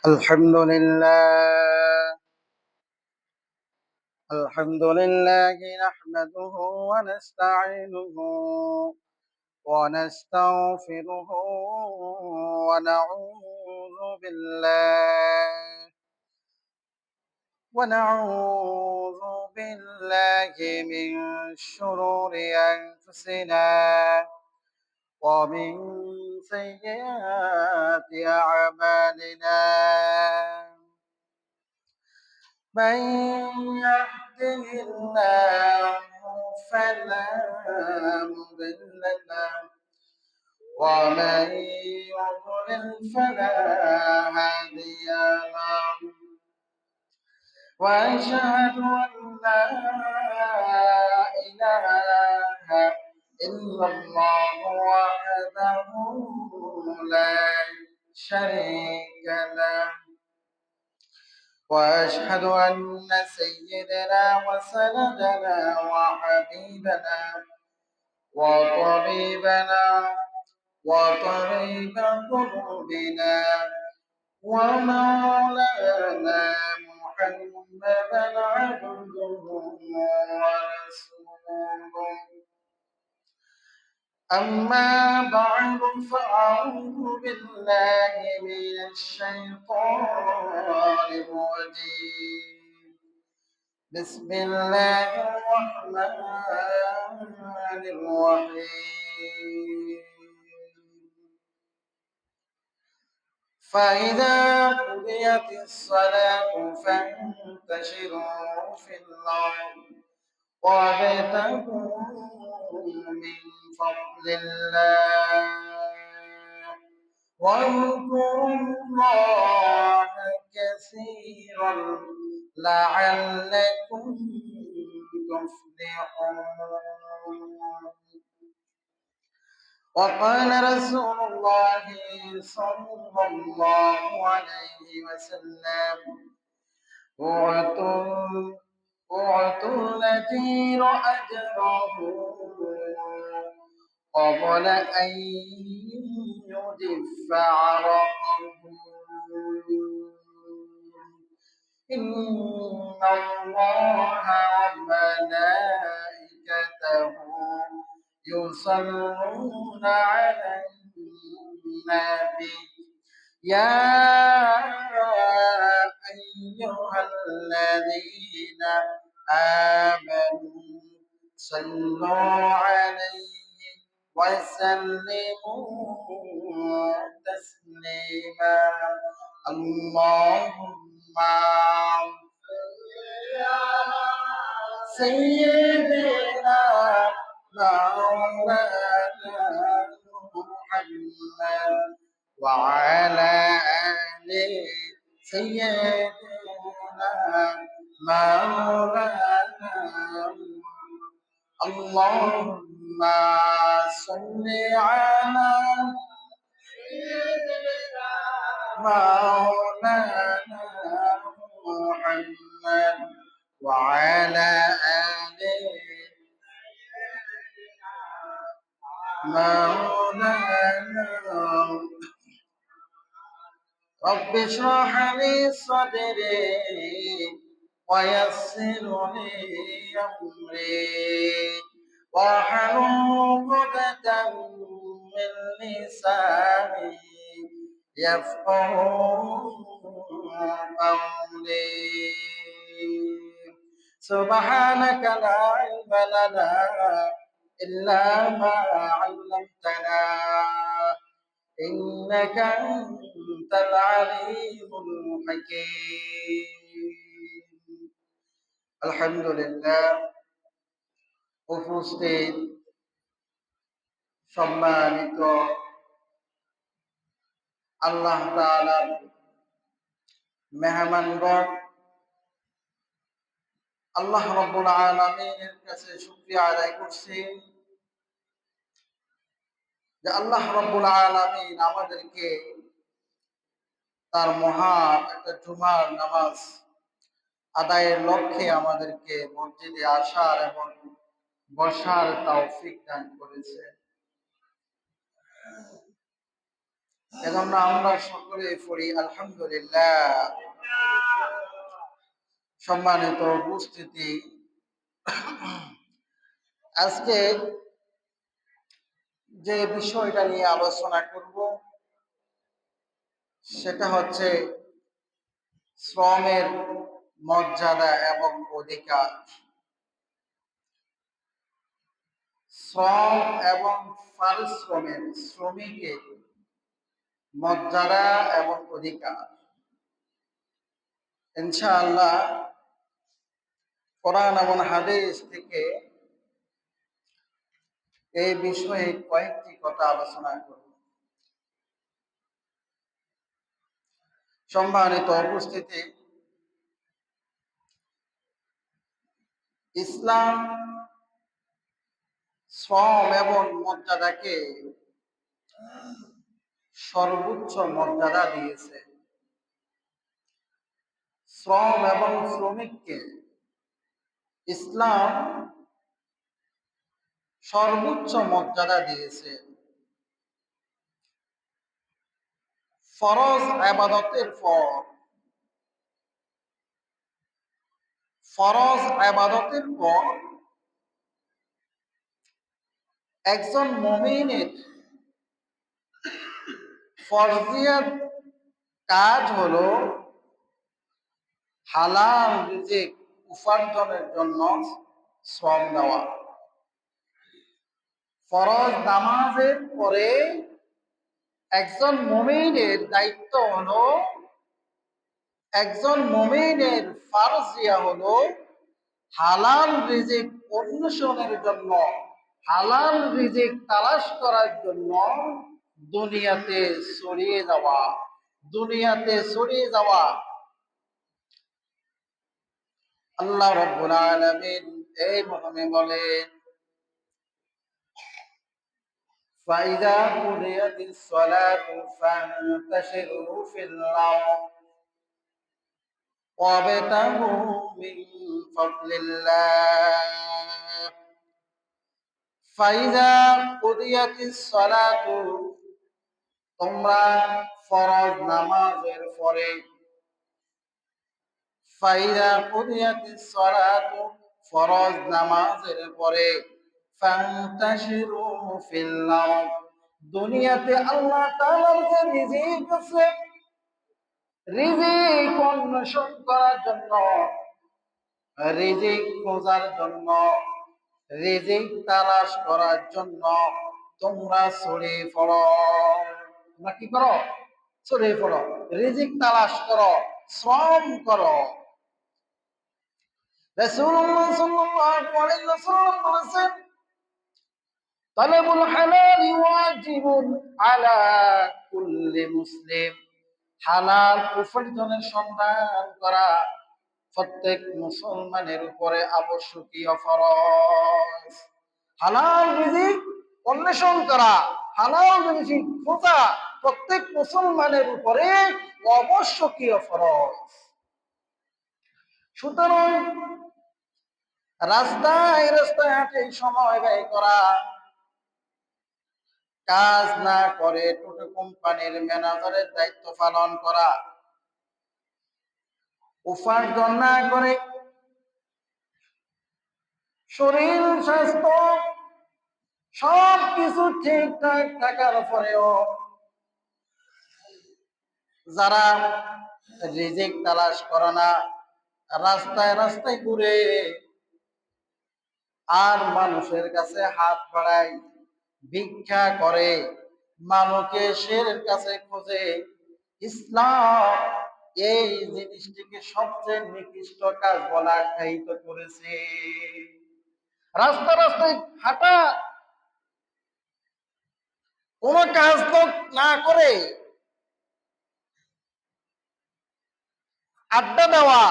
الحمد لله نحمده ونستعينه ونستغفره ونعوذ بالله ونعوذ بالله من شرور أنفسنا ومن سيئات أعمالنا من يهده الله فلا مضل له ومن يضلل فلا هادي له وأشهد أن لا إله إلا الله وحده لا شريك له وأشهد أن سيدنا وسندنا وحبيبنا وطبيبنا وطبيب قلوبنا ومولانا محمدا عبده ورسوله أما بعد فأعوذ بالله من الشيطان الرجيم بسم الله الرحمن الرحيم فإذا قضيت الصلاة فانتشروا في الأرض وابتغوا من فضل الله واذكروا الله كثيرا لعلكم تفلحون. وقال رسول الله صلى الله عليه وسلم أعطوا الأجير أجره قبل أن يجف عرقه إن الله وملائكته يصلون على النبي يا أيها الذين آمنوا صلوا عليه وسلموا تسليما اللهم سيدنا مولانا محمد وعلى آل سيدنا مولانا اللهم صل على سيدنا مولانا محمد وعلى آل مولانا رب اشرح لي صدري ويسر لي أمري واحلل عقدة من لساني يفقه قولي سبحانك لا علم لنا إلا ما علمتنا إنك أنت العليم الحكيم الحمد لله উপস্থিত সম্মানিত আল্লাহ তাআলার মেহমানগণ আল্লাহ রাব্বুল আলামিনের কাছে শুকরিয়া আদায় করছি যে আল্লাহ রাব্বুল আলামিন আমাদেরকে তার মহান একটা জুমার নামাজ আদায়ের লক্ষ্যে আমাদেরকে মসজিদে আসার এবং বসার তৌফিক দান করেছে। এজন্য আমরা সকলে পড়ি আলহামদুলিল্লাহ। সম্মানিত উপস্থিতি, আজকে যে বিষয়টা নিয়ে আলোচনা করব সেটা হচ্ছে শ্রমের মর্যাদা এবং অধিকার। শ্রম এবং পারিশ্রমের শ্রমিকের মর্যাদা এবং অধিকার ইনশাআল্লাহ কোরআন এবং হাদিস থেকে এই বিষয়ে কয়েকটি কথা আলোচনা করব। সম্মানিত উপস্থিতি, ইসলাম শ্রম এবং মর্যাদাকে সর্বোচ্চ মর্যাদা দিয়েছে। শ্রম এবং শ্রমিককে ইসলাম সর্বোচ্চ মর্যাদা দিয়েছে। ফরজ ইবাদতের পর একজন মুমিনের ফরজিয়াত কাজ হলো হালাল রিজিক উপার্জনের জন্য শ্রম দেওয়া। ফরজ নামাজের পরে একজন মুমিনের দায়িত্ব হলো, একজন মুমিনের ফারজিয়া হলো হালাল রিজিক অন্বেষণের জন্য, হালাল রিজিক তালাশ করার জন্য দুনিয়াতে ছড়িয়ে যাওয়া। আল্লাহ রাব্বুল আলামিন এই মর্মে বলেন, ফাইদা কুদিয়াতিস সালাতু ফান্তাশিরু ফিল আরদ ওয়াবতাগু মিন ফাদলিল্লাহ। ফাইদা কুদিয়াতিস সালাতু, তোমরা ফরজ নামাজের পরে, ফাইদা কুদিয়াতিস সালাতু ফরজ নামাজের পরে, ফান্তাশিরু ফিল আরদ, দুনিয়াতে আল্লাহ তাআলার যে রিজিক আছে, রিজিক অন্বেষণ করার জন্য, রিজিক খোঁজার জন্য, রিজিক তালাশ করার জন্য তোমরা ছড়িয়ে পড়ো। তোমরা কি করো? ছড়িয়ে পড়ো, রিজিক তালাশ করো, শ্রম করো। রাসূলুল্লাহ সাল্লাল্লাহু আলাইহি ওয়াসাল্লাম বলেছেন, তালাবুল হালাল ওয়াজিবুন আলা কুল্লি মুসলিম, হালাল উপার্জনের সন্ধান করা প্রত্যেক মুসলমানের উপরে আবশ্যকীয় ফরজ। হালাল রিজিক অন্বেষণ করা, হালাল রিজিক খোঁজা প্রত্যেক মুসলমানের উপরে আবশ্যকীয় ফরজ। সুতরাং রাস্তায় হাঁটে সময় ব্যয় করা, কাজ না করে টোটো কোম্পানির ম্যানেজারের দায়িত্ব পালন করা, উপার্জন না করে শরীর স্বাস্থ্য সবকিছু ঠিকঠাক থাকার পরেও যারা রিজিক তালাশ করে না, রাস্তায় ঘুরে আর মানুষের কাছে হাত বাড়ায়, ভিক্ষা করে, মানুষের কাছে খোঁজে, ইসলাম এই জিনিসটিকে সবচেয়ে নিকৃষ্ট কাজ বলা আখ্যায়িত করেছে। রাস্তায় হাঁটা, কোন কাজ তো না করে আড্ডা দেওয়া,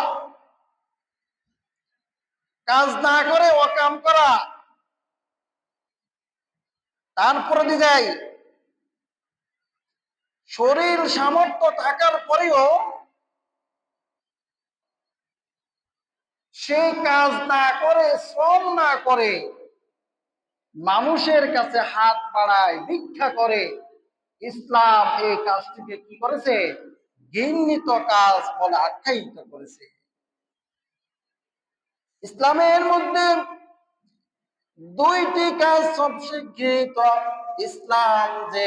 কাজ না করে ওয়াকাম করা, তারপরে যায় শরীর সামর্থ্য থাকার পরেও সে কাজ না করে, শ্রম না করে, মানুষের কাছে হাত বাড়ায়, ভিক্ষা করে, ইসলাম এই কাজটিকে কি করেছে? ঘৃণিত কাজ বলে আখ্যায়িত করেছে। ইসলামের মধ্যে দুইটি কাজ সবচেয়ে ঘৃণিত। ইসলাম যে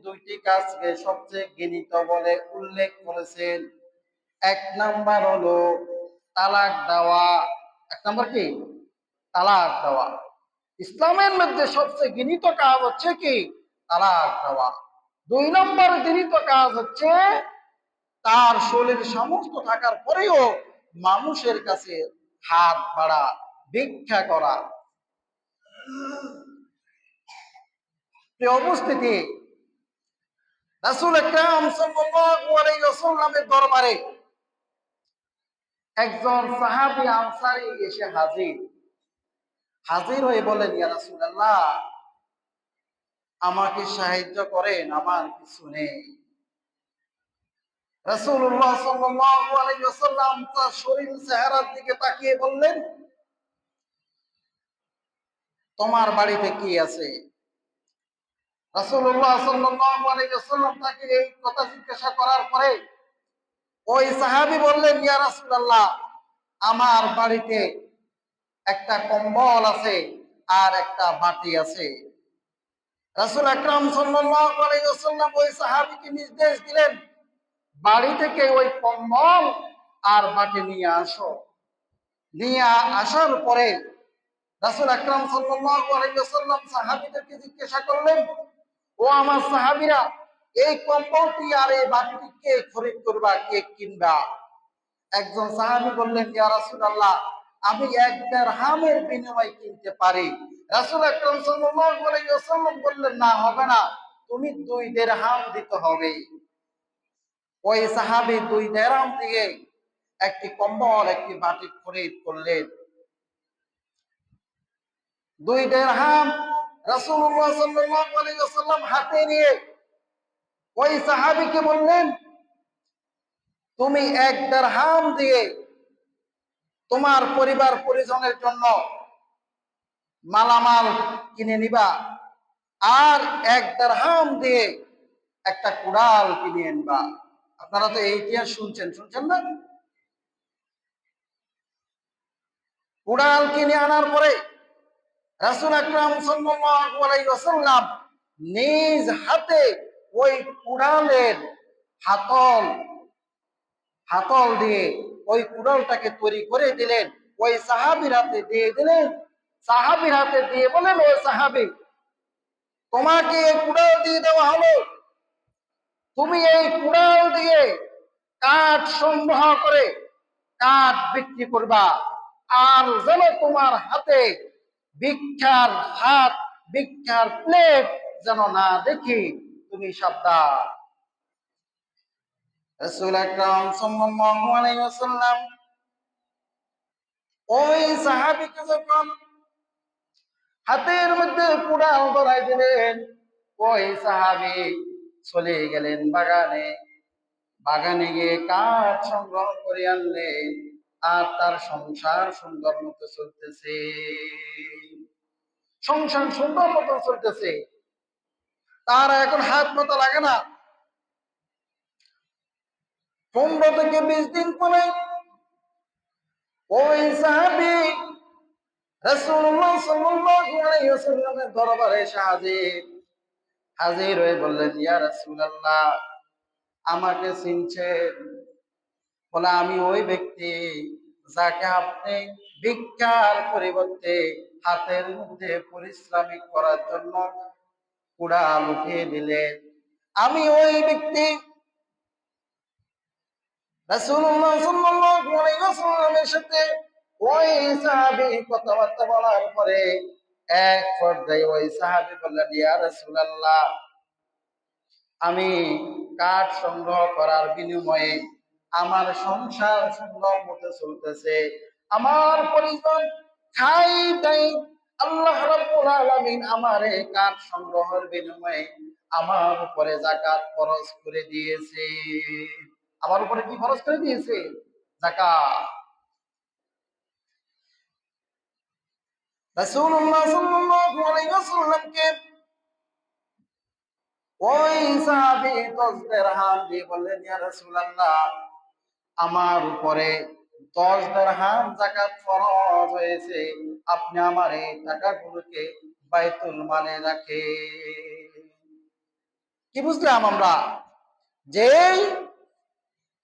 দুইটি কাজকে সবচেয়ে ঘৃণিত বলে উল্লেখ করেছেন, এক নাম্বার হলো তালাক দেওয়া। এক নাম্বার কি? তালাক দেওয়া। ইসলামের মধ্যে সবচেয়ে ঘৃণিত কাজ হচ্ছে কি? তালাক দেওয়া। দুই নম্বর ঘৃণিত কাজ হচ্ছে তার শরীর সমস্ত থাকার পরেও মানুষের কাছে হাত বাড়া, ভিক্ষা করা। প্রিয় উপস্থিতি, রাসূল আকরাম সাল্লাল্লাহু আলাইহি ওয়াসাল্লামের দরবারে একজন সাহাবী আনসারী এসে হাজির হয়ে বলেন, ইয়া রাসূলুল্লাহ, আমাকে সাহায্য করেন, আমার কিছু নেই। রাসূলুল্লাহ সাল্লাল্লাহু আলাইহি ওয়াসাল্লাম তার শরীর চেহারার দিকে তাকিয়ে বললেন, তোমার বাড়িতে কি আছে? রাসূলুল্লাহ সাল্লাল্লাহু আলাইহি ওয়াসাল্লাম তাকে এই কথা জিজ্ঞাসা করার পরে ওই সাহাবী বললেন, ইয়া রাসূলুল্লাহ, আমার বাড়িতে একটা কম্বল আছে আর একটা বাটি আছে। রাসূল আকরাম সাল্লাল্লাহু আলাইহি ওয়াসাল্লাম ওই সাহাবীকে নির্দেশ দিলেন, বাড়ি থেকে ওই কম্বল আর বাটি নিয়ে আসো। নিয়ে আসার পরে রাসূল আকরাম সাল্লাল্লাহু আলাইহি ওয়াসাল্লাম সাহাবীদেরকে জিজ্ঞাসা করলেন, ও আমার সাহাবীরা, এই কম্বলটি আর এই বাটিটি কে খরিদ করবা, কে কিনবা? একজন সাহাবী বললেন, ইয়া রাসূলুল্লাহ, আমি এক দিরহামের বিনিময়ে কিনতে পারি। রাসূল আকরাম সাল্লাল্লাহু আলাইহি ওয়াসাল্লাম বললেন, না, হবে না, তুমি 2 দিরহাম দিতে হবে। ওই সাহাবী 2 দিরহাম দিয়ে একটি কম্বল, একটি বাটি খরিদ করলেন। 2 দিরহাম রাসূলুল্লাহ সাল্লাল্লাহু আলাইহি ওয়াসাল্লাম হাতে নিয়ে ওই সাহাবীকে বললেন, তুমি 1 দিরহাম দিয়ে তোমার পরিবার পরিজনের জন্য মালামাল কিনে নিবা, আর 1 দিরহাম দিয়ে একটা কুড়াল কিনে আনবা। আপনারা তো এই ইতিহাস শুনছেন না? কুড়াল কিনে আনার পরে রাসূল আকরাম সাল্লাল্লাহু আলাইহি ওয়াসাল্লাম নিজ হাতে ওই কুড়ালের হাতল হাতল দিয়ে ওই কুড়ালটাকে তৈরি করে দিলেন, ওই সাহাবীর হাতে দিয়ে দিলেন। সাহাবীর হাতে দিয়ে বলেন, ও সাহাবী, তোমাকে এই কুড়াল দিয়ে দেওয়া হলো, তুমি এই কুড়াল দিয়ে কাঠ সংগ্রহ করে কাঠ বিক্রি করবা, আর যেন তোমার হাতে ভিক্ষার হাত, ভিক্ষার প্লেট যেন না দেখি, তুমি সাবধান। রাসূল আকরাম সাল্লাল্লাহু আলাইহি ওয়াসাল্লাম ওই সাহাবীকে যখন হাতের মধ্যে কুড়াল ধরাই দিলেন, ওই সাহাবী চলে গেলেন বাগানে। বাগানে গিয়ে কাঠ সংগ্রহ করে আনলেন, আর তার সংসার সুন্দর মতো চলতেছে। সংসার সুন্দর মতো চলতেছে, তার এখন হাত মতো লাগে না। 15 থেকে 20 দিন পরে ওই সাহাবী রাসূলুল্লাহ সাল্লাল্লাহু আলাইহি ওয়াসাল্লামের দরবারে এসে হাজির হয়ে বললেন, ইয়া রাসূলুল্লাহ, আমাকে চিনছেন? বলে, আমি ওই ব্যক্তি যাকে আপনি ভিক্ষার পরিবর্তে হাতের মধ্যে পরিশ্রমিক করার জন্য কুড়াল উঠিয়ে দিলেন। আমি ওই ব্যক্তি। রাসূলুল্লাহ সাল্লাল্লাহু আলাইহি ওয়াসাল্লামের সাথে ওই সাহাবী কথাবার্তা বলার পরে এক পর্যায়ে ওই সাহাবী বললেন, ইয়া রাসূলুল্লাহ, আমি কাঠ সংগ্রহ করার বিনিময়ে আমার সংসার সুন্দর মতো চলতেছে, আমার পরিজন খাই দাই, আল্লাহ রাব্বুল আলামিন আমার এই কাঠ সংগ্রহের বিনিময়ে আমার উপরে যাকাত ফরজ করে দিয়েছে। আমার উপরে কি ফরজ করে দিয়েছে? যাকাত। রাসূলুল্লাহ সাল্লাল্লাহু আলাইহি ওয়াসাল্লামকে ওই সাহাবী 10 দিরহাম দিয়ে বললেন, ইয়া রাসূলুল্লাহ, আমার উপরে 10 দিরহাম যাকাত ফরজ হয়েছে, আপনি আমার এই টাকাগুলোকে বাইতুল মালে রাখেন। কি বুঝলাম আমরা? যে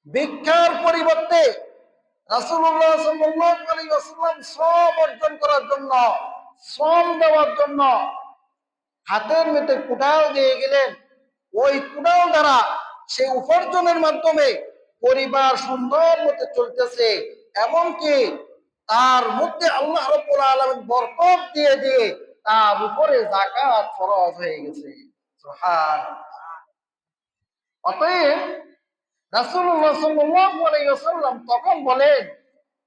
ভিক্ষার পরিবর্তে রাসূলুল্লাহ সাল্লাল্লাহু আলাইহি ওয়াসাল্লাম শ্রম অর্জন করার জন্য, শ্রম দেওয়ার জন্য হাতের মধ্যে কুড়াল দিয়ে গেলেন। ওই কুড়াল দ্বারা সে উপার্জনের মাধ্যমে পরিবার সুন্দর মতো চলতেছে, এমনকি তার মধ্যে আল্লাহ রাব্বুল আলামিন বরকত দিয়ে দিয়ে তার উপরে যাকাত ফরজ হয়ে গেছে। সুবহানাল্লাহ। অতএব রাসূলুল্লাহ সাল্লাল্লাহু আলাইহি ওয়াসাল্লাম তখন বলেন,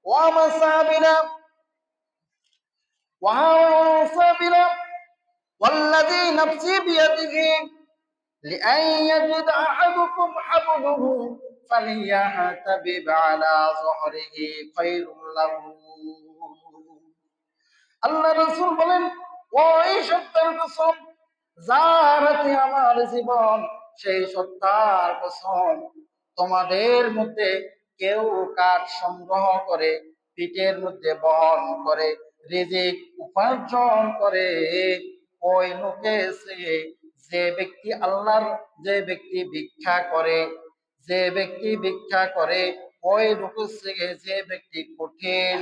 ও আমার সাহাবীরা, ওয়া সাহাবীরা, ওয়াল্লাযী নাফসি বিয়াদিহি لأن يجد أحدكم حبله فليعتبب على ظهره خير له। আল্লাহ রাসূল বলেন, ওই সত্যের কসম যার হাতে আমার জীবন, সেই সত্তার কসম, তোমাদের মধ্যে কেউ কাঠ সংগ্রহ করে পিঠের মধ্যে বহন করে রিজিক উপার্জন করে, ওই লোকে সে, যে ব্যক্তি আল্লাহর, যে ব্যক্তি ভিক্ষা করে, যে ব্যক্তি ভিক্ষা করে, ওই লোকের থেকে যে ব্যক্তি কঠিন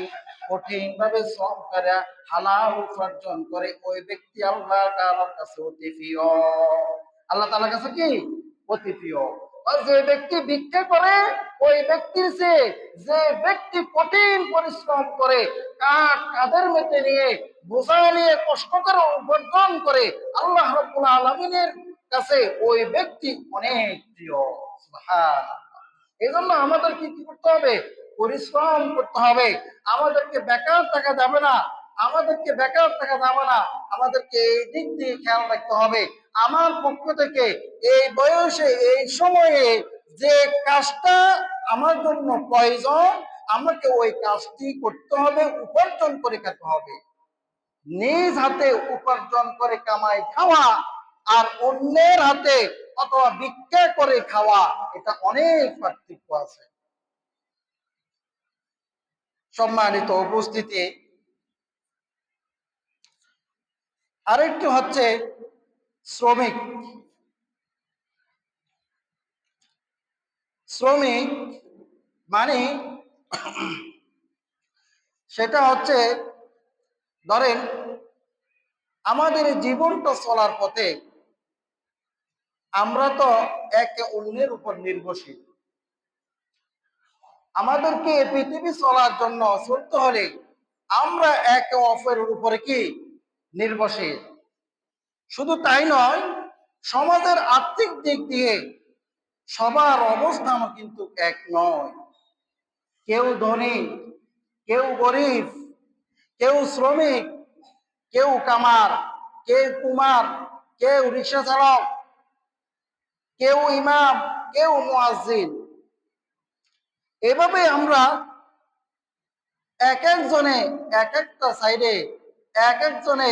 কঠিন ভাবে শ্রম করে হালাল উপার্জন করে, ওই ব্যক্তি আল্লাহ তাআলার কাছে অতি প্রিয়। আল্লাহ তাআলার কাছে কি? অতি প্রিয়। আর যে ব্যক্তি ভিক্ষা করে, ওই ব্যক্তির চেয়ে যে ব্যক্তি কঠিন পরিশ্রম করে, কাঁধের মধ্যে নিয়ে বোঝা নিয়ে কষ্ট করে উপার্জন করে, আল্লাহ রাব্বুল আলামিনের কাছে ওই ব্যক্তি অনেক প্রিয়। সুবহানাল্লাহ। এই জন্য আমাদের কি কি করতে হবে? পরিশ্রম করতে হবে। আমাদেরকে বেকার থাকা যাবে না, আমাদেরকে বেকার থাকা যাবে না। আমাদেরকে এই দিক দিয়ে খেয়াল রাখতে হবে। আমার পক্ষ থেকে এই বয়সে, এই সময়ে যে কাজটা আমার জন্য প্রয়োজন, আমাকে ওই কাজটি করতে হবে, উপার্জন করে খেতে হবে। নিজ হাতে উপার্জন করে কামাই খাওয়া আর অন্যের হাতে অথবা ভিক্ষা করে খাওয়া, এটা অনেক পার্থক্য আছে। সম্মানিত উপস্থিতি, আরেকটি হচ্ছে শ্রমিক। শ্রমিক মানে সেটা হচ্ছে, ধরেন আমাদের জীবনটা চলার পথে আমরা তো একে অন্যের উপর নির্ভরশীল। আমাদেরকে পৃথিবী চলার জন্য, চলতে হলে আমরা একে অপরের উপরে কি? নির্ভরশীল। শুধু তাই নয়, সমাজের আর্থিক দিক দিয়ে সবার অবস্থানও কিন্তু এক নয়। কেউ ধনী, কেউ গরিব, কেউ শ্রমিক, কেউ কামার, কেউ কুমার, কেউ রিক্সা চালক, কেউ ইমাম, কেউ মুয়াজ্জিন। এভাবে আমরা এক একজনে এক একটা সাইডে, এক একজনে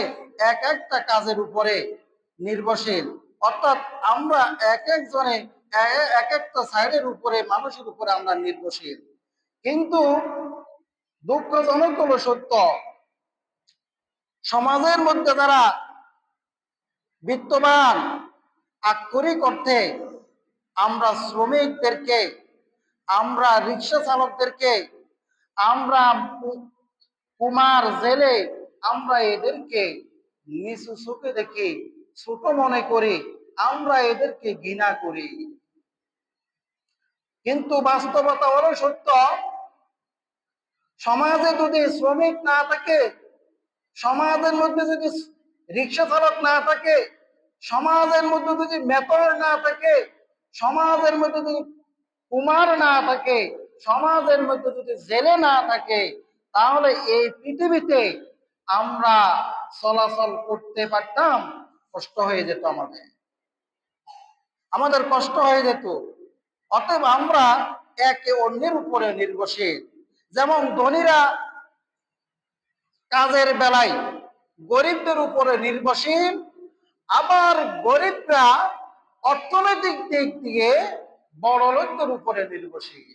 এক একটা কাজের উপরে নির্ভরশীল। অর্থাৎ আমরা এক একজনে এক একটা সাইডের উপরে, মানুষের উপরে আমরা নির্ভরশীল। কিন্তু দুঃখজনক হলো সত্য, সমাজের মধ্যে যারা বিত্তবান, আক্ষরিক অর্থে আমরা শ্রমিকদেরকে, আমরা রিক্সা চালকদেরকে, আমরা কুমার, জেলে, আমরা এদেরকে নিচু চোখে দেখি, ছোট মনে করি, আমরা এদেরকে ঘৃণা করি। কিন্তু বাস্তবতা হলো সত্য, সমাজে যদি শ্রমিক না থাকে, সমাজের মধ্যে যদি রিক্সা চালক না থাকে, সমাজের মধ্যে যদি মেথর না থাকে, সমাজের মধ্যে যদি কুমার না থাকে, সমাজের মধ্যে যদি জেলে না থাকে, তাহলে এই পৃথিবীতে আমরা চলাচল করতে পারতাম, কষ্ট হয়ে যেত, আমাদের কষ্ট হয়ে যেত। অতএব আমরা একে অন্যের উপরে নির্ভরশীল। যেমন ধনীরা কাজের বেলায় গরিবদের উপরে নির্ভরশীল, আবার গরিবরা অর্থনৈতিক দিক দিয়ে বড় লোকদের উপরে নির্ভরশীল।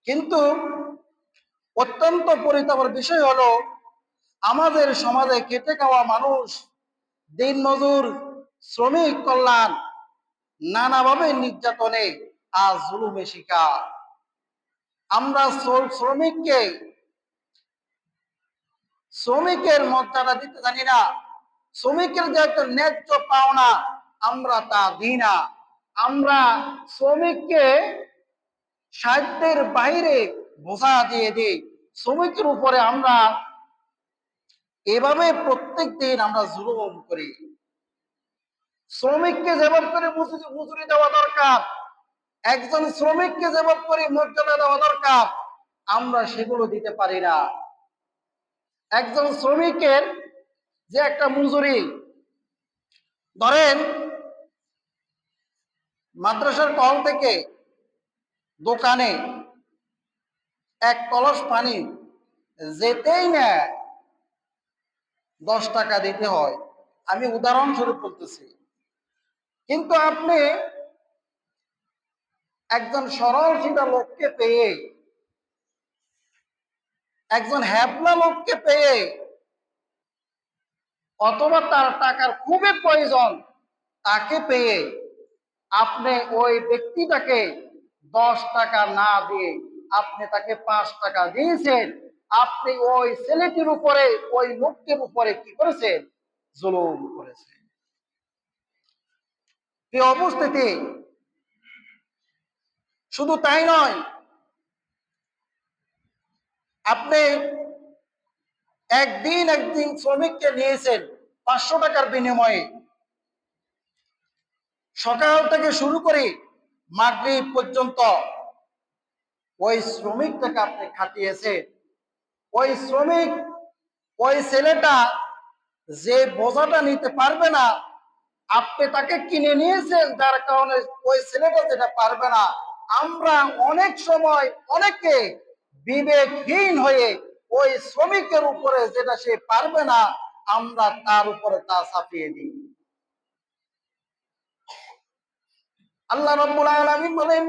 কিন্তু অত্যন্ত পরিতাপের বিষয় হলো আমাদের সমাজে খেটে খাওয়া মানুষ, দিনমজুর, শ্রমিক কল্যাণ নানাভাবে নির্যাতনে আজ জুলুমে শিকার। আমরা শ্রমিকের মর্যাদা দিতে জানি না। শ্রমিকের যে একটা ন্যায্য পাওনা আমরা তা দিই না। আমরা শ্রমিককে সাধ্যের বাইরে বোঝা দিয়ে দিই। শ্রমিকের উপরে আমরা এভাবে প্রত্যেক দিন আমরা জুলুম করি। শ্রমিককে যেভাবে করে মজুরি দেওয়া দরকার, একজন শ্রমিককে যেভাবে করে মর্যাদা দেওয়া দরকার, আমরা সেগুলো দিতে পারি না। একজন শ্রমিকের যে একটা মজুরি, ধরেন মাদ্রাসার কল থেকে দোকানে এক কলস পানি যেতেই না 10 টাকা দিতে হয়। আমি উদাহরণস্বরূপ বলতেছি। কিন্তু আপনি একজন সরল সিধা লোককে পেয়ে, একজন হ্যাপলা লোককে পেয়ে, অথবা তার টাকার খুবই প্রয়োজন তাকে পেয়ে আপনি ওই ব্যক্তিটাকে 10 টাকা না দিয়ে আপনি তাকে 5 টাকা দিয়েছেন। আপনি ওই ছেলেটির উপরে, ওই লোকটির উপরে কি করেছেন? জুলুম করেছেন। এই অবস্থিতি শুধু তাই নয়, আপনি একদিন শ্রমিককে নিয়েছেন 500 টাকার বিনিময়ে, সকাল থেকে শুরু করে মাগরিব পর্যন্ত ওই শ্রমিকটাকে আপনি খাটিয়েছেন। ওই শ্রমিক, ওই ছেলেটা যে বোঝাটা নিতে পারবে না, আপনি তাকে কিনে নিয়েছেন, যার কারণে ওই ছেলেটা যেটা পারবে না। আমরা অনেক সময় অনেকে বিবেকহীন হয়ে ওই শ্রমিকের উপরে যেটা সে পারবে না, আমরা তার উপরে তা চাপিয়ে দিই। আল্লাহ রাব্বুল আলামিন বলেন,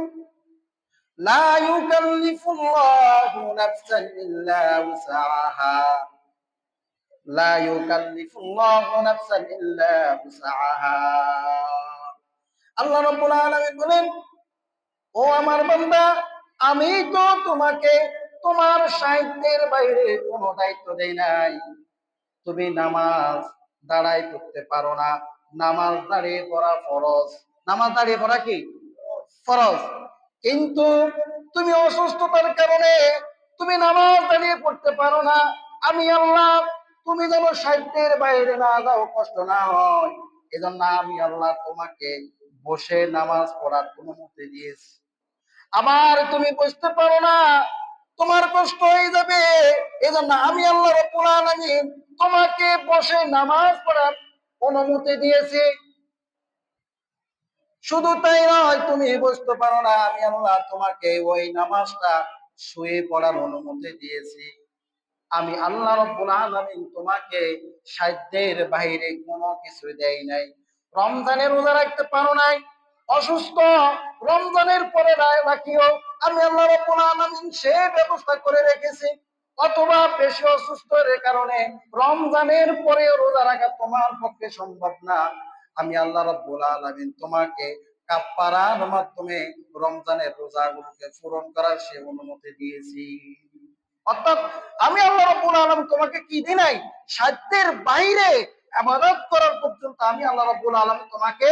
লা ইউকাল্লিফুল্লাহু নাফসান ইল্লা উসআহা, লা ইউকাল্লিফুল্লাহু নাফসান ইল্লা উসআহা। আল্লাহ রাব্বুল আলামিন বলেন, ও আমার বান্দা, আমি তো তোমাকে তোমার সাধ্যের বাইরে কোনো দায়িত্ব দেই নাই। তুমি নামাজ দাঁড়াই করতে পারো না, নামাজ দাঁড়িয়ে পড়া ফরজ। নামাজ দাঁড়িয়ে পড়া কি ফরজ? কিন্তু তুমি অসুস্থতার কারণে তুমি নামাজ দাঁড়িয়ে পড়তে পারো না। আমি আল্লাহ, তুমি যেন সাধ্যের বাইরে না যাও, কষ্ট না হয়, এজন্য আমি আল্লাহ তোমাকে বসে নামাজ পড়ার অনুমতি দিয়েছি। আবার তুমি বুঝতে পারো না, তোমার কষ্ট হয়ে যাবে, এজন্য আমি আল্লাহ রাব্বুল আলামিন তোমাকে বসে নামাজ পড়ার অনুমতি দিয়েছি। শুধু তাই নয়, তুমি বুঝতে পারো না, আমি আল্লাহ তোমাকে ওই নামাজটা শুয়ে পড়ার অনুমতি দিয়েছি। আমি আল্লাহ রাব্বুল আলামিন তোমাকে সাধ্যের বাইরে কোনো কিছু দেই নাই। রমজানের রোজা রাখতে পারো নাই, অসুস্থ, রমজানের পরে রাখিও, আমি আল্লাহ রাব্বুল আলামিন সে ব্যবস্থা করে রেখেছি। অথবা বেশি অসুস্থ এর কারণে রমজানের পরে রোজা রাখা তোমার পক্ষে সম্ভব না, আমি আল্লাহ রাব্বুল আলামিন তোমাকে কাফারার মাধ্যমে রমজানের রোজাগুলোকে পূরণ করার সে অনুমতি দিয়েছি। অর্থাৎ আমি আল্লাহ রাব্বুল আলামিন তোমাকে কি দিই নাই? সাধ্যের বাইরে ইবাদত করার পর্যন্ত আমি আল্লাহ রাব্বুল আলামিন তোমাকে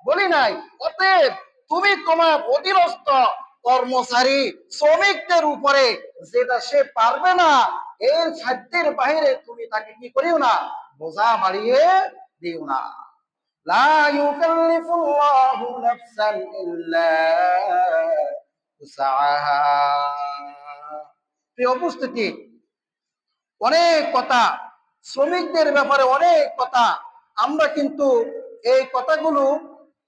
বলি নাই। অতএব তুমি তোমার অধীনস্থ কর্মচারী শ্রমিকদের উপরে যেটা সে পারবে না, এর সাধ্যের বাইরে তুমি তাকে কি করিও না? বোঝা বাড়িয়ে দিও না। লা ইউকাল্লিফুল্লাহু নাফসান ইল্লা উসআহা। প্রিয় উপস্থিতি, অনেক কথা, শ্রমিকদের ব্যাপারে অনেক কথা, আমরা কিন্তু এই কথাগুলো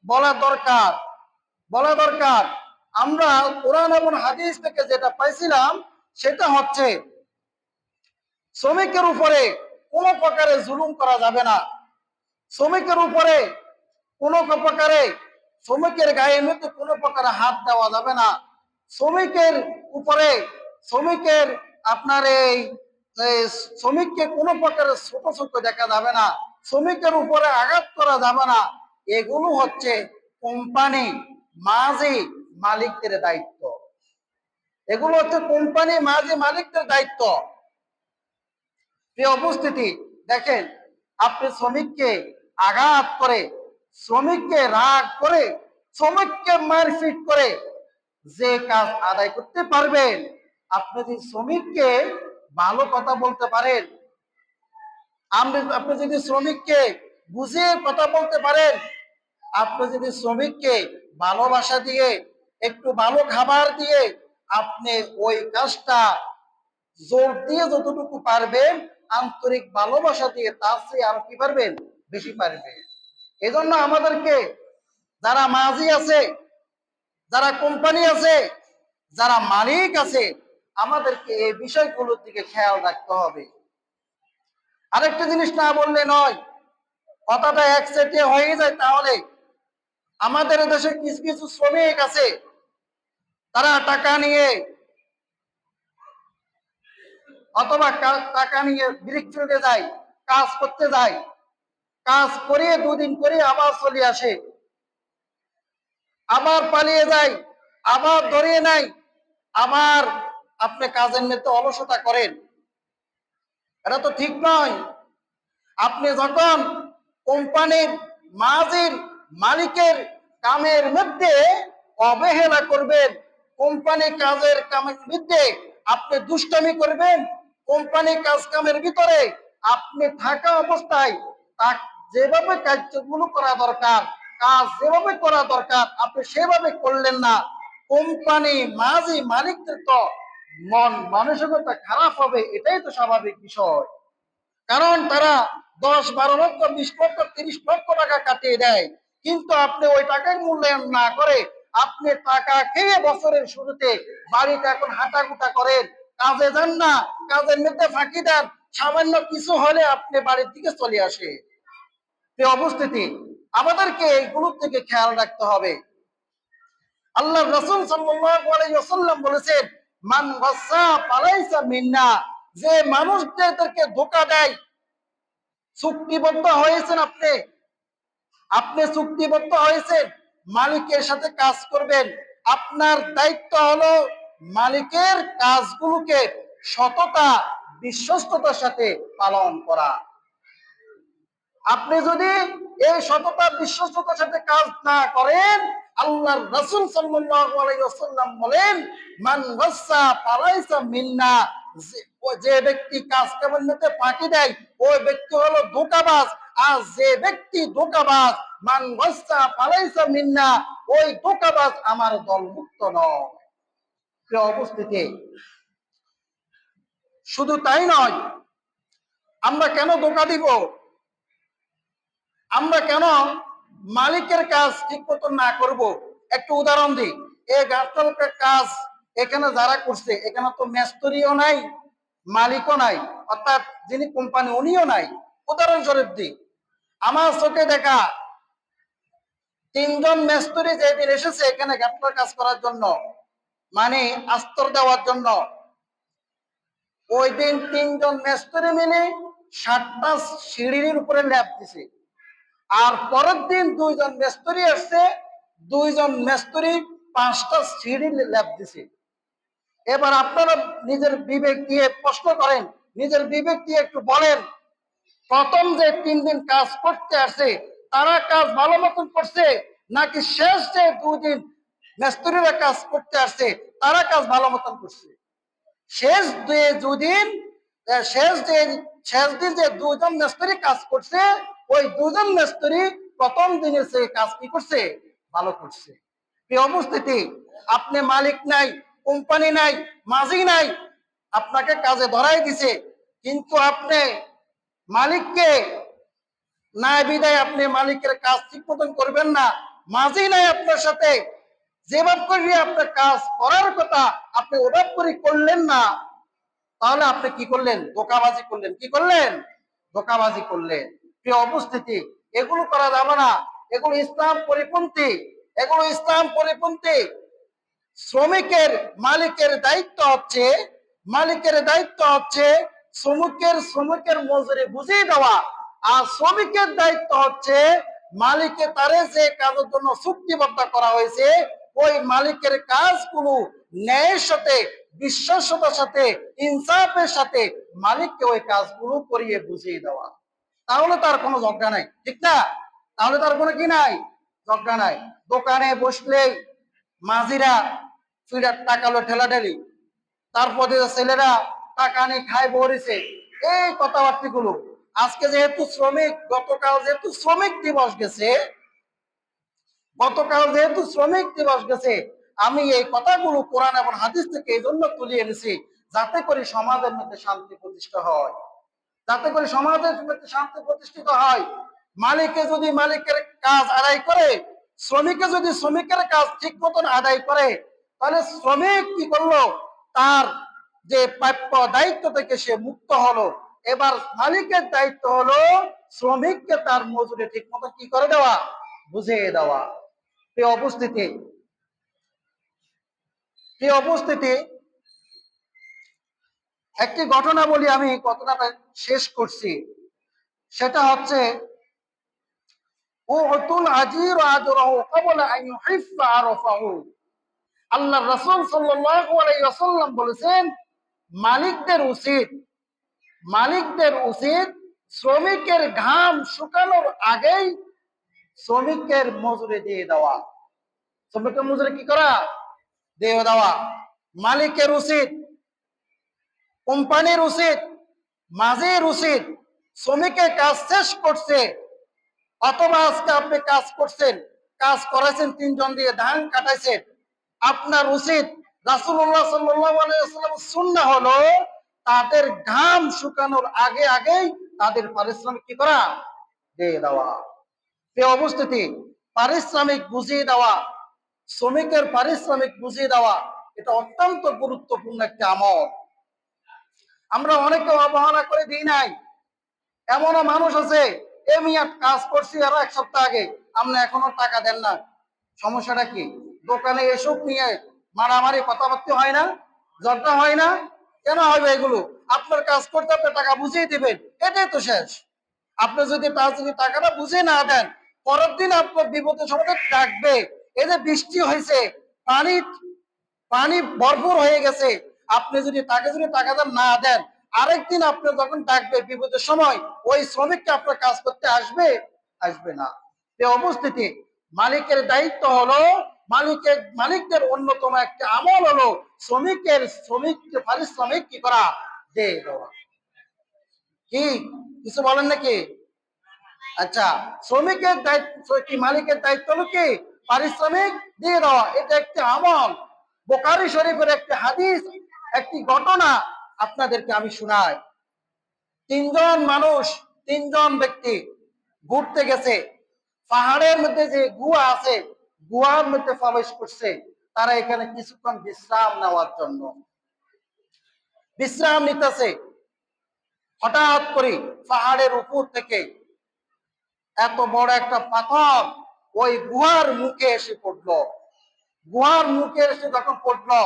বলা দরকার। আমরা কোরআন এবং হাদিস থেকে যেটা পাইছিলাম সেটা হচ্ছে, শ্রমিকের উপরে কোনো প্রকারে জুলুম করা যাবে না। শ্রমিকের উপরে কোনো প্রকারে শ্রমিকের গায়ের মধ্যে কোনো প্রকারে হাত দেওয়া যাবে না। শ্রমিকের উপরে শ্রমিকের আপনার এই শ্রমিককে কোনো প্রকারে ছোট ছোট দেখা যাবে না, শ্রমিকের উপরে আঘাত করা যাবে না। এগুলো হচ্ছে কোম্পানি মাঝি মালিকদের দায়িত্ব। এগুলো হচ্ছে কোম্পানি মাঝি মালিকদের দায়িত্ব। প্রিয় উপস্থিতি, দেখেন আপনি শ্রমিককে আঘাত করে, শ্রমিককে রাগ করে, শ্রমিককে মারপিট করে যে কাজ আদায় করতে পারবেন, আপনি যদি শ্রমিককে ভালো কথা বলতে পারেন, আপনি যদি শ্রমিককে বুঝিয়ে কথা বলতে পারেন, আপনি যদি শ্রমিককে ভালোবাসা দিয়ে, একটু ভালো খাবার দিয়ে আপনি ওই কাজটা জোর দিয়ে যতটুকু পারবেন, আন্তরিক ভালোবাসা দিয়ে তার চেয়ে আর কি পারবেন, বেশি পারবেন। এজন্য আমাদেরকে যারা মাঝি আছে, যারা কোম্পানি আছে, যারা মালিক আছে, আমাদেরকে এই বিষয়গুলোর দিকে খেয়াল রাখতে হবে। আরেকটা জিনিস না বললে নয়, কথাটা একসাথে হয়ে যায়। তাহলে আমাদের দেশে কিছু কিছু শ্রমিক আছে, তারা টাকা নিয়ে অথবা টাকা নিয়ে ব্রিক ফিল্ডে যায়, কাজ করতে যায়, কাজ করিয়ে দুদিন করে আবার চলে আসে, আবার পালিয়ে যায়, আবার ধরিয়ে নেয়, আবার আপনি কাজের মধ্যে অলসতা করেন। এটা তো ঠিক নয়। আপনি যখন কোম্পানির মাঝির মালিকের কামের মধ্যে অবহেলা করবেন, কোম্পানি কাজের কামের মধ্যে আপনি দুষ্টামি করবেন, কোম্পানি কাজ কামের ভিতরে আপনি থাকা অবস্থায় যেভাবে কার্যগুলো করা দরকার, কাজ যেভাবে করা দরকার আপনি সেভাবে করলেন না, কোম্পানি মাঝি মালিকদের তো মানসিকতা খারাপ হবে, এটাই তো স্বাভাবিক বিষয়। কারণ তারা 10-12 লক্ষ, 20 লক্ষ, 30 লক্ষ টাকা কাটিয়ে দেয়, কিন্তু আপনি ওই টাকার মূল্যায়ন না করে আপনি টাকা খেয়ে বছরের শুরুতে বাড়িতে এখন হাঁটাগুটা করেন, কাজে যান না, কাজের মধ্যে ফাঁকি দেন, সামান্য কিছু হলে আপনি বাড়ির দিকে চলে আসে। এই অবস্থিতি আমাদেরকে এইগুলোর থেকে খেয়াল রাখতে হবে। আল্লাহ রাসূল সাল্লাল্লাহু আলাইহি ওয়াসাল্লাম বলেছেন, মান গাসসা ফালাইসা মিন্না, যে মানুষদেরকে ধোঁকা দেয়। চুক্তিবদ্ধ হয়েছেন আপনি, আপনি চুক্তিবদ্ধ হয়েছেন মালিকের সাথে কাজ করবেন, আপনার দায়িত্ব হলো মালিকের কাজগুলোকে সততা বিশ্বস্ততার সাথে পালন করা। আপনি যদি এই সততা বিশ্বস্ততার সাথে কাজ না করেন, আল্লাহর রাসূল সাল্লাল্লাহু আলাইহি ওয়াসাল্লাম বলেন, মান গাসসা ফালাইসা মিন্না, যে ব্যক্তি কাজ কামের মধ্যে ফাঁকি দেয় ওই ব্যক্তি হলো ধোঁকাবাজ। আর যে ব্যক্তি ধোঁকাবাজ, মান গাসসা ফালাইসা মিন্না, ওই ধোঁকাবাজ আমার দলভুক্ত নয়। প্রিয় উপস্থিতি, শুধু তাই নয়, আমরা কেন ধোঁকা দিব, আমরা কেন মালিকের কাজ ঠিক মতো না করব? একটু উদাহরণ দিই। এই গাছতলার কাজ এখানে যারা করছে, এখানে তো মেস্তরিও নাই, মালিকও নাই, অর্থাৎ যিনি কোম্পানি উনিও নাই। উদাহরণস্বরূপ দিই, আমার চোখে দেখা 3জন মেস্তরি যেদিন এসেছে এখানে গাছতলার কাজ করার জন্য, মানে আস্তর দেওয়ার জন্য, ওই দিন 3জন মেস্তরি মিলে 7টা সিঁড়ির উপরে ল্যাপ দিছে। আর পরের দিন 2জন মেস্তরি আসছে, 2জন মেস্তরি 5টা সিঁড়ি ল্যাপ দিছে। এবার আপনারা নিজের বিবেক দিয়ে প্রশ্ন করেন, নিজের বিবেক দিয়ে একটু বলেন, প্রথম যে 3 দিন কাজ করতে আসছে তারা কাজ ভালো মতন করছে, নাকি শেষ যে 2 দিন মেস্তরিরা কাজ করতে আসছে তারা কাজ ভালো মতন করছে? শেষ যে দুদিন শেষ দিন যে 2জন মিস্ত্রি কাজ করছে, ওই 2জন মিস্ত্রি প্রথম দিনে সে কাজ কি করছে, ভালো করছে। এই অবস্থিতি, আপনি মালিক নাই, কোম্পানি নাই, মাঝি নাই, আপনাকে কাজে ধরাই দিছে, কিন্তু আপনি মালিককে নাই বিদায় আপনি মালিকের কাজ ঠিক মতন করবেন না, মাঝি নাই আপনার সাথে, যেভাবে করে আপনার কাজ করার কথা আপনি ওভাবে করে করলেন না, তাহলে আপনি কি করলেন, ধোঁকাবাজি করলেন। কি করলেন, ধোঁকাবাজি করলেন। প্রিয় উপস্থিতি, এগুলো করা যাবে না। এগুলো ইসলাম পরিপন্থী, এগুলো ইসলাম পরিপন্থী। শ্রমিকের মালিকের দায়িত্ব হচ্ছে, মালিকের দায়িত্ব হচ্ছে শ্রমিকের মজুরি বুঝিয়ে দেওয়া। আর শ্রমিকের দায়িত্ব হচ্ছে মালিকের তারে যে কাজের জন্য চুক্তিবদ্ধ করা হয়েছে ওই মালিকের কাজগুলো ন্যায়ের সাথে, বিশ্বস্ততার সাথে, ইনসাফের সাথে মালিককে ওই কাজগুলো করিয়ে বুঝিয়ে দেওয়া। তাহলে তার কোনো ঝগড়া নাই, ঠিক না? তাহলে তার কোনো কি নাই, ঝগড়া নাই। দোকানে বসলেই মাঝিরা ফিরার টাকালো ঠেলাঠেলি, তারপরে ছেলেরা টাকা নিয়ে খায় বলেছে, এই কথাবার্তা গুলো। আজকে যেহেতু শ্রমিক, গতকাল যেহেতু শ্রমিক দিবস গেছে, গতকাল যেহেতু শ্রমিক দিবস গেছে, আমি এই কথাগুলো কোরআন এবং হাদিস থেকে এই জন্য তুলে এনেছি যাতে করে সমাজের মধ্যে শান্তি প্রতিষ্ঠা হয়, যাতে করে সমাজের মধ্যে শান্তি প্রতিষ্ঠিত হয়। মালিকে যদি মালিকের কাজ আদায় করে, শ্রমিকে যদি শ্রমিকের কাজ ঠিক মতন আদায় করে, তাহলে শ্রমিক কি করলো, তার যে প্রাপ্য দায়িত্ব থেকে সে মুক্ত হলো। এবার মালিকের দায়িত্ব হলো শ্রমিককে তার মজুরি ঠিক মতো কি করে দেওয়া, বুঝিয়ে দেওয়া। প্রিয় উপস্থিতি, প্রিয় উপস্থিতি, একটি ঘটনা বলি, আমি ঘটনাটা শেষ করছি। সেটা হচ্ছে আল্লাহ রাসূল সাল্লাল্লাহু আলাইহি ওয়াসাল্লাম বলেছেন, মালিকদের উচিত, মালিকদের উচিত শ্রমিকের ঘাম শুকানোর আগেই শ্রমিকের মজুরি দিয়ে দেওয়া। শ্রমিকের মজুরি কি করা, দিয়ে দেওয়া। মালিকের উচিত, কোম্পানির উচিত, মাঝির উচিত, শ্রমিকের কাজ শেষ করছে, অথবা আজকে আপনি কাজ করছেন, কাজ করেছেন 3 জন দিয়ে ধান কাটাইছেন, আপনার উচিত, রাসূলুল্লাহ সাল্লাল্লাহু আলাইহি ওয়াসাল্লাম সুন্নাহ হলো তাদের ঘাম শুকানোর আগে আগেই তাদের পারিশ্রমিক কি করা, দিয়ে দেওয়া। এই অবস্থিতি, পারিশ্রমিক বুঝিয়ে দেওয়া, শ্রমিকের পারিশ্রমিক বুঝিয়ে দেওয়া, এটা অত্যন্ত গুরুত্বপূর্ণ একটা আমল। আমরা অনেকে অবহেলা করে দিই নাই। এমনও মানুষ আছে, আমি কাজ করছি আরো 1 সপ্তাহ আগে, আপনি এখনো টাকা দেন না, সমস্যাটা কি? দোকানে এসব নিয়ে মারামারি কথাবার্তা হয় না, ঝগড়া হয় না? কেন হবে এগুলো? আপনার কাজ করতে আপনি টাকা বুঝিয়ে দিবেন, এটাই তো শেষ। আপনি যদি টাকাটা বুঝে না দেন, পরের দিন আপনার বিপদের সময় ডাকবে। এই যে বৃষ্টি হয়েছে, পানি পানি ভরপুর হয়ে গেছে, আপনি যদি তাকে টাকাটা না দেন, আরেকদিন আপনি যখন ডাকবে বিপদের সময়, ওই শ্রমিককে আপনার কাজ করতে আসবে, আসবে না। এই অবস্থিতি, মালিকের দায়িত্ব হলো, মালিকদের অন্যতম একটা আমল হলো শ্রমিককে পারিশ্রমিক কি করা, দিয়ে দেওয়া। কি কিছু বলেন নাকি? আচ্ছা, শ্রমিকের দায়িত্ব কি, মালিকের দায়িত্ব হলো কি পারিশ্রমিক দিয়ে দেওয়া। এটা একটি আমল। বুখারী শরীফের একটি হাদিস, একটি ঘটনা আপনাদেরকে আমি শোনাই। 3 জন মানুষ, 3 জন ব্যক্তি ঘুরতে গেছে, পাহাড়ের মধ্যে যে গুহা আছে, গুহার মধ্যে প্রবেশ করছে। তারা এখানে কিছুক্ষণ বিশ্রাম নেওয়ার জন্য বিশ্রাম নিতেছে। হঠাৎ করে পাহাড়ের উপর থেকে এত বড় একটা পাথর ওই গুহার মুখে এসে পড়লো। গুহার মুখে এসে যখন পড়লো,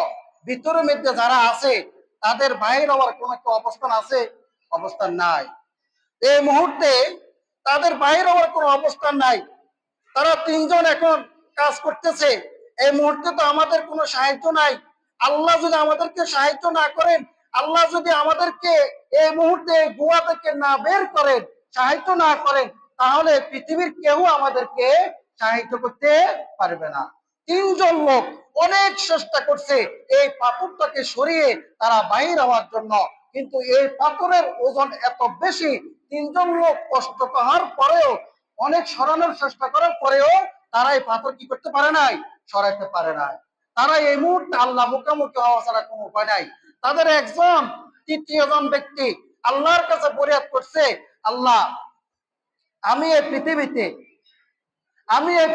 ভিতরের মধ্যে যারা আছে তাদের বাইরে হওয়ার কোন একটা অবস্থান আছে? অবস্থান নাই। এই মুহূর্তে তাদের বাইরে হওয়ার কোনো অবস্থান নাই। তারা 3 জন এখন কাজ করতেছে। এই মুহূর্তে তো আমাদের কোনো সাহায্য নাই। আল্লাহ যদি আমাদেরকে সাহায্য না করেন, আল্লাহ যদি আমাদেরকে এই মুহূর্তে গুহা থেকে না বের করেন, সাহায্য না করেন, তাহলে পৃথিবীর কেউ আমাদেরকে সাহায্য করতে পারবে না। 3 জন লোক অনেক চেষ্টা করছে এই পাথরটাকে সরিয়ে তারা বাইর হওয়ার জন্য, কিন্তু এই পাথরের ওজন এত বেশি, 3 জন লোক কষ্ট পাওয়ার পরেও, অনেক সরানোর চেষ্টা করার পরেও তারা এই পাথর কি করতে পারে নাই, সরাইতে পারে নাই। তারা এই মুহূর্তে আল্লাহ মুখোমুখি হওয়া ছাড়া কোনো উপায় নাই। তাদের একজন, তৃতীয় জন ব্যক্তি আল্লাহর কাছে ফরিয়াদ করছে, আল্লাহ, আমি এই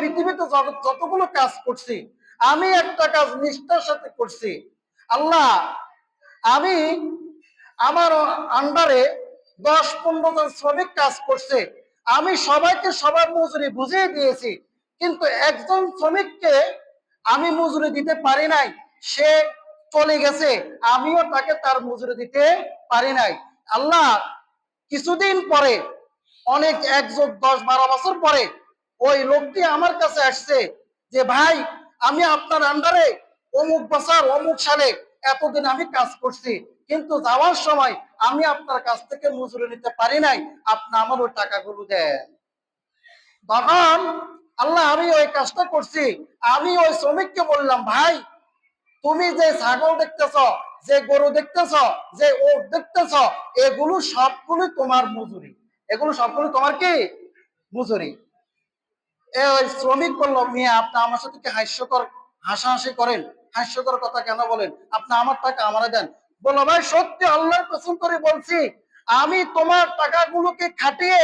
পৃথিবীতে যতগুলো কাজ করছি, আমি একটা কাজ নিষ্ঠার সাথে করছি। আল্লাহ, আমি আমার আন্ডারে 10-15 জন শ্রমিক কাজ করছে, আমি সবাইকে সবার মজুরি বুঝিয়ে দিয়েছি, কিন্তু একজন শ্রমিককে আমি মজুরি দিতে পারি নাই, সে চলে গেছে, আমিও তাকে তার মজুরি দিতে পারি নাই। আল্লাহ কিছুদিন পরে, অনেক 1 যোগ 10 12 বছর পরে ওই লোকটি আমার কাছে আসছে যে ভাই, আমি আপনার আন্ডারে অমুক বছর অমুক সালে এতদিন আমি কাজ করছি, কিন্তু যাওয়ার সময় আমি আপনার কাছ থেকে মজুরি নিতে পারি নাই, আপনি আমার ওই টাকাগুলো দেন। তখন আল্লাহ, আমি ওই কাজটা করছি, আমি ওই শ্রমিককে বললাম, ভাই তুমি যে ছাগল দেখতেছ, যে গরু দেখতেছ, যে ওট দেখতেছ, এগুলো সবগুলো তোমার মজুরি, এগুলো সবগুলো তোমার কি মজুরি। ওই শ্রমিক বলল, মিয়া আপনি আমার সাথে কি হাস্যকর হাসাহাসি করেন? হাস্যকর কথা কেন বলেন? আপনি আমার টাকা আমারে দেন। বললো, ভাই সত্যি আল্লাহর কসম করে বলছি, আমি তোমার টাকাগুলোকে খাটিয়ে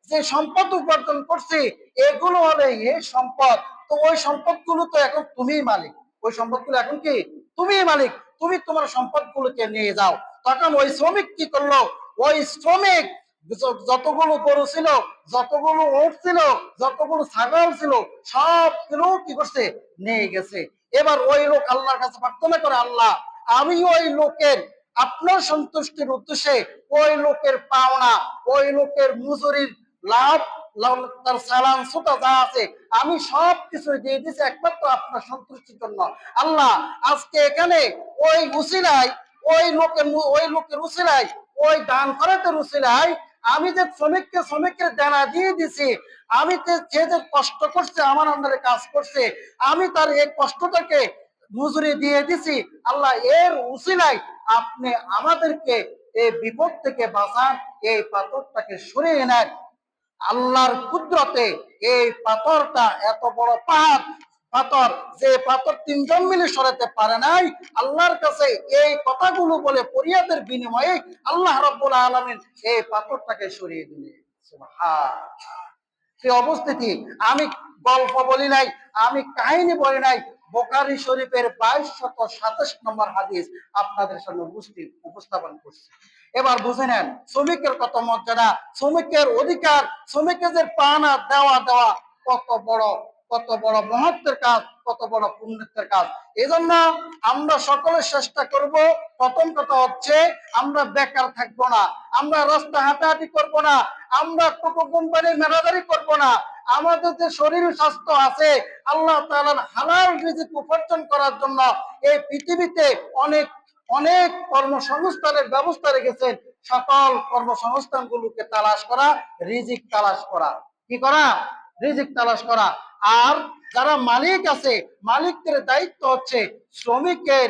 যে সম্পদ উপার্জন করছি, এগুলো হলে এই সম্পদ। তো ওই সম্পদগুলো তো এখন তুমিই মালিক, ওই সম্পদগুলো এখন কি তুমিই মালিক, তুমি তোমার সম্পদগুলোকে নিয়ে যাও। তখন ওই শ্রমিক কি করলো? ওই শ্রমিক যতগুলো গরু ছিল, যতগুলো উট ছিল, যতগুলো ছাগল ছিল, সবগুলো কি করছে? নিয়ে গেছে। এবার ওই লোক আল্লাহর কাছে প্রার্থনা করে, আল্লাহ আমি ওই লোকের আপনার সন্তুষ্টির উদ্দেশ্যে ওই লোকের পাওনা, ওই লোকের মজুরির লাভ, তার চালান সুতা যা আছে আমি সব কিছু দিয়ে দিছি একমাত্র আপনার সন্তুষ্টির জন্য। আল্লাহ আজকে এখানে ওই উসিলায়, ওই লোকের উসিলায়, ওই দান খরচের উসিলায় আমি যে শ্রমিকের দানা দিয়ে দিছি, আমি যে যে কষ্ট করছে, আমার আন্ডারে কাজ করছে, আমি তার এই কষ্টটাকে মজুরি দিয়ে দিছি। আল্লাহ এর উসিলায় আপনি আমাদেরকে এই বিপদ থেকে বাঁচান, এই পাথরটাকে সরিয়ে নেন। আল্লাহর কুদরতে এই পাথরটা এত বড় পাথর, যে পাথর 3 জন মিলে সরাতে পারে নাই, আল্লাহর কাছে এই কথাগুলো বলে ফরিয়াদের বিনিময়ে আল্লাহ রাব্বুল আলামিন এই পাথরটাকে সরিয়ে দিলেন। সুবহানাল্লাহ। সে অবস্থিতি আমি গল্প বলি নাই, আমি কাহিনী বলি নাই, বুখারী শরীফের 2227 নম্বর হাদিস আপনাদের সামনে উপস্থাপন করছি। এবার বুঝে নেন শ্রমিকের কত মর্যাদা, শ্রমিকের অধিকার, শ্রমিকের যে পাওনা দেওয়া দেওয়া কত বড় মহত্বের কাজ, কত বড় পুণ্যের কাজ। এই জন্য আমরা সকলে চেষ্টা করব, প্রথম কথা হচ্ছে আমরা বেকার থাকবো না, আমরা রাস্তা হাঁটাহাঁটি করবো না, আমরা টোটো কোম্পানির ম্যানেজারি করবো না। আমাদের যে শরীর স্বাস্থ্য আছে, আল্লাহ তাআলার হালাল রিজিক উপার্জন করার জন্য এই পৃথিবীতে অনেক অনেক কর্মসংস্থানের ব্যবস্থা রেখেছেন। সকল কর্মসংস্থান গুলোকে তালাশ করা, রিজিক তালাশ করা, কি করা? রিজিক তালাশ করা। আর যারা মালিক আছে, মালিকদের দায়িত্ব হচ্ছে শ্রমিকের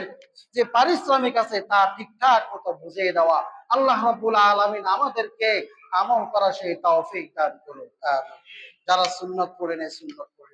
যে পারিশ্রমিক আছে তা ঠিকঠাক মতো বুঝিয়ে দেওয়া। আল্লাহ রাব্বুল আলামিন আমাদেরকে আমল করা সেই তৌফিক দান করুন। যারা সুন্নাত পড়ে নেয় সুন্নাত পড়ে